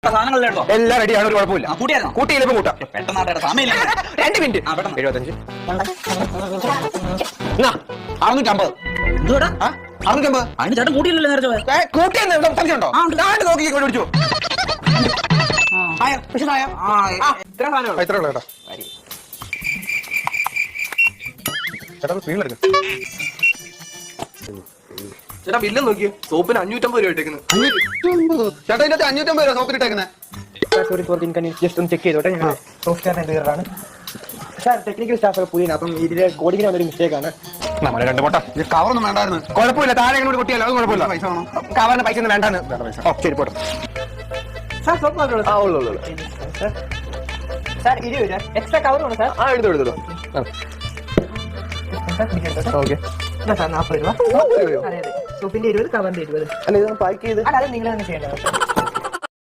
സാധനങ്ങളല്ലോ എല്ലാം റെഡിയാണ്, ഒരു കുഴപ്പമില്ല. കൂട്ടിയായിരുന്നു കൂട്ടിയില്ല കൂട്ടാം. പെട്ടെന്ന് സമയം 2 മിനിറ്റ്. 75 650. എന്തുവാടാ 650 അതിന് ചേട്ടൻ കൂട്ടിയില്ലല്ലോ നേരത്തെ കൂട്ടിയെന്ന് സംശയമുണ്ടോ? നോക്കി വിളിച്ചു. ഇത്ര സാധനം എത്ര ഉള്ളു ചേട്ടാ? സ്ക്രീനിലെടുക്ക ചേട്ടാ ബില്ല് നോക്കി, സോപ്പിന് 550 രൂപ ഇട്ടേക്കുന്നത്. 550. ചേട്ടാ ഇതിനകത്ത് 550 രൂപ സോപ്പിലിട്ടേക്കുന്നത്. ജസ്റ്റ് ഒന്ന് ചെക്ക് ചെയ്തോട്ടെ. ഞങ്ങൾ സോഫ്റ്റ്വെയർ എൻജിനീയറാണ് സാർ. ടെക്നിക്കൽ സ്റ്റാഫ് പുതിയ, അപ്പം ഇതിലെ കോഡിങ്ങിന് വന്നൊരു മിസ്റ്റേക്ക് ആണ്. നമ്മളെ 2 പൊട്ട കവറൊന്നും വേണ്ടായിരുന്നു. കുഴപ്പമില്ല, താഴെ കൂടി കുട്ടിയല്ല, അത് കുഴപ്പമില്ല. പൈസ വേണം. കവറിന് പൈസ ഒന്നും വേണ്ടാന്ന്. ഓ ശരി പോട്ടെ സാർ സോപ്പ് മാത്രമേ സാർ 20 രൂപ എക്സ്ട്രാ കവർ വേണം സാർ. എടുത്തോളൂ. ഓക്കെ സാർ 40 രൂപ. അതെ അതെ, സോപ്പിന്റെ 20, കവറിന്റെ 20. അല്ല ഇത് പാക്ക് ചെയ്ത് അല്ല അത് നിങ്ങൾ തന്നെ ചെയ്യേണ്ടത്.